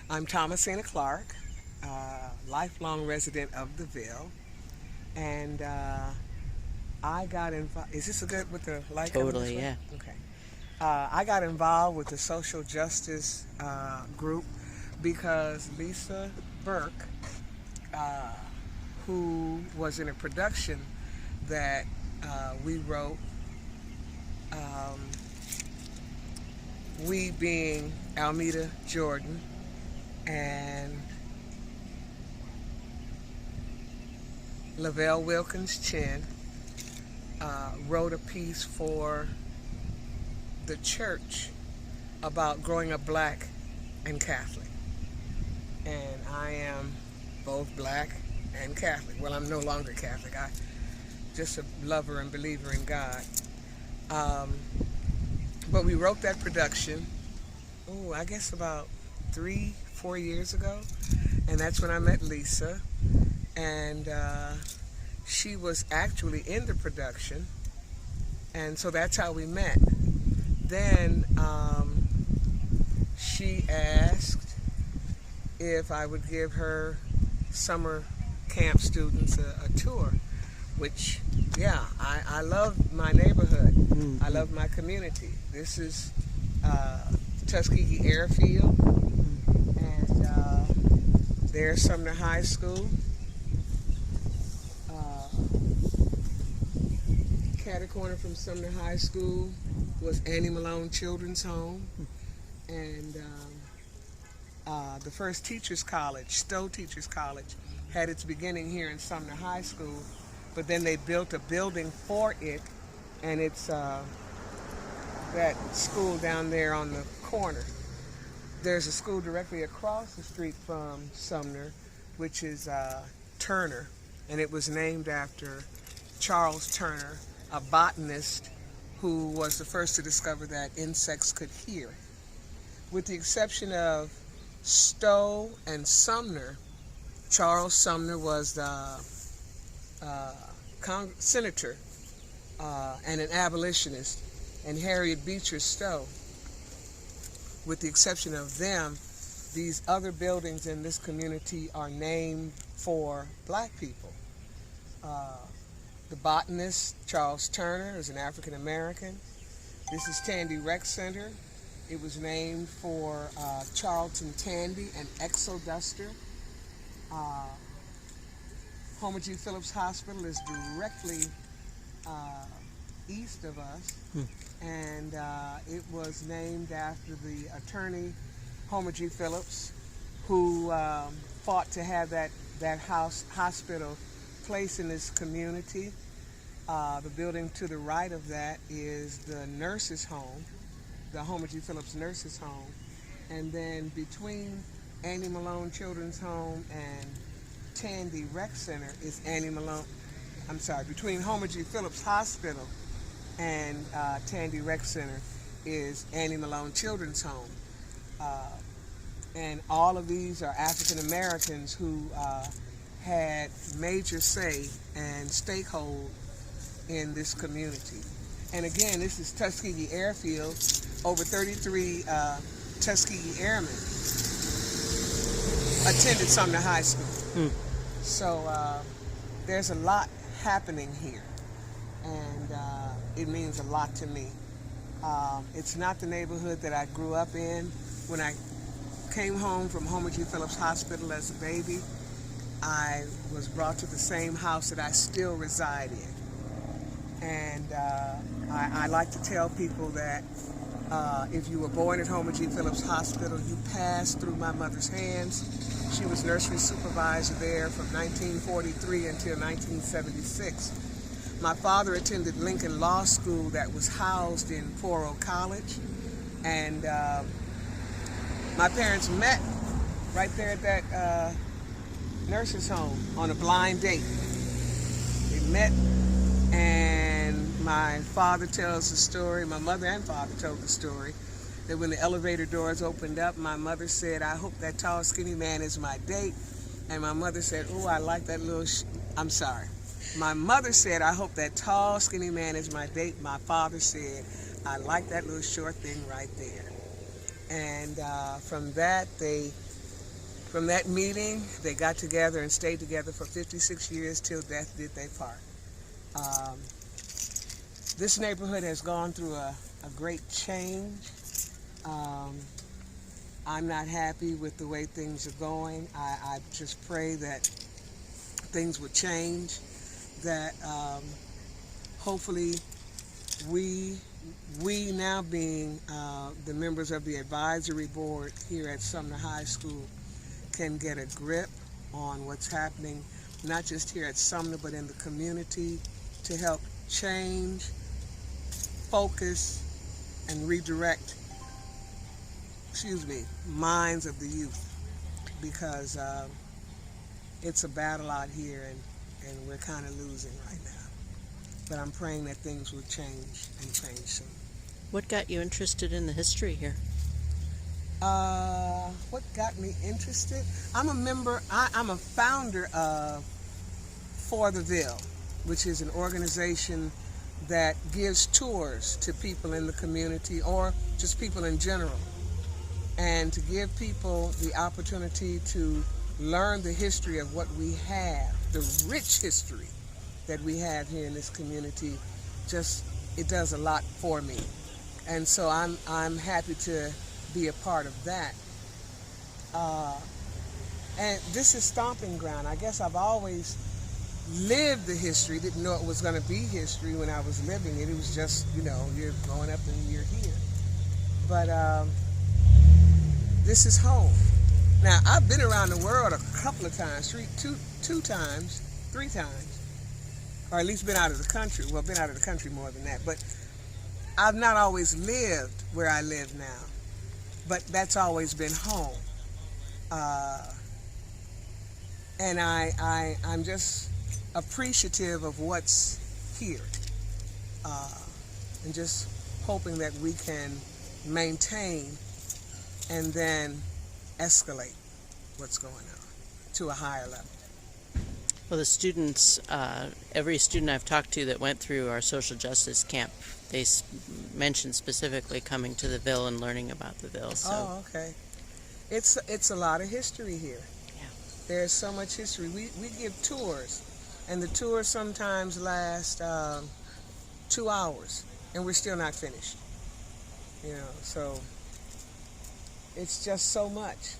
I'm Thomasina Clarke, lifelong resident of the Ville, and I got involved. Is this a good with the light coming this Totally, way? yeah. Okay. I got involved with the social justice group because Lisa Burke, uh, who was in a production that we wrote, um, we being Almeda Jordan and Lavelle Wilkins Chin, wrote a piece for the church about growing up black and Catholic. And I am both black and Catholic. Well, I'm no longer Catholic. I just a lover and believer in God. Um, but we wrote that production, I guess about 3, 4 years ago. And that's when I met Lisa. And she was actually in the production. And so that's how we met. Then she asked if I would give her summer camp students a tour, which, yeah, I love my neighborhood. I love my community. This is Tuskegee Airfield, and there's Sumner High School. Catty corner from Sumner High School was Annie Malone Children's Home, and the first Teachers College, Stowe Teachers College, had its beginning here in Sumner High School, but then they built a building for it, and it's that school down there on the corner. There's a school directly across the street from Sumner, which is Turner, and it was named after Charles Turner, a botanist who was the first to discover that insects could hear. With the exception of Stowe and Sumner, Charles Sumner was the senator and an abolitionist, and Harriet Beecher Stowe. With the exception of them, these other buildings in this community are named for black people. The botanist, Charles Turner, is an African American. This is Tandy Rec Center. It was named for Charlton Tandy, an exoduster. Homer G. Phillips Hospital is directly east of us, and it was named after the attorney Homer G. Phillips, who fought to have that hospital placed in this community. The building to the right of that is the nurses' home, the Homer G. Phillips Nurses' Home, and then between Annie Malone Children's Home and Tandy Rec Center is between Homer G. Phillips Hospital and Tandy Rec Center is Annie Malone Children's Home. And all of these are African Americans who had major say and stakehold in this community. And again, this is Tuskegee Airfield. Over 33 Tuskegee Airmen attended Sumner High School. So there's a lot happening here, and it means a lot to me. It's not the neighborhood that I grew up in. When I came home from Homer G. Phillips Hospital as a baby, I was brought to the same house that I still reside in. And I like to tell people that if you were born at Homer G. Phillips Hospital, you passed through my mother's hands. She was nursery supervisor there from 1943 until 1976. My father attended Lincoln Law School that was housed in Poro College. And my parents met right there at that nurse's home on a blind date. They met, and my father tells the story, my mother and father told the story, that when the elevator doors opened up, my mother said, "I hope that tall, skinny man is my date." And my mother said, "Oh, I like that little, I'm sorry. My mother said, "I hope that tall, skinny man is my date." My father said, "I like that little short thing right there." And from that, they From that meeting, they got together and stayed together for 56 years till death did they part. This neighborhood has gone through a great change. I'm not happy with the way things are going. I just pray that things would change, that hopefully we now being the members of the advisory board here at Sumner High School can get a grip on what's happening, not just here at Sumner, but in the community, to help change, focus, and redirect, minds of the youth, because it's a battle out here, and we're kind of losing right now. But I'm praying that things will change and change soon. What got you interested in the history here? What got me interested? I'm a founder of For the Ville, which is an organization that gives tours to people in the community or just people in general, and to give people the opportunity to learn the history of what we have, the rich history that we have here in this community. It does a lot for me, and so I'm happy to be a part of that. And this is stomping ground. I guess I've always lived the history, didn't know it was going to be history when I was living it. It was just, you're growing up and you're here. But this is home. Now, I've been around the world a couple of times, three times, or at least been out of the country. Well, been out of the country more than that, but I've not always lived where I live now, but that's always been home. And I'm just appreciative of what's here, and just hoping that we can maintain and then escalate what's going on to a higher level. Well, the students, every student I've talked to that went through our social justice camp, they mentioned specifically coming to the Ville and learning about the Ville. So. Oh, okay. It's a lot of history here. Yeah. There's so much history. We give tours, and the tours sometimes last 2 hours, and we're still not finished. So it's just so much.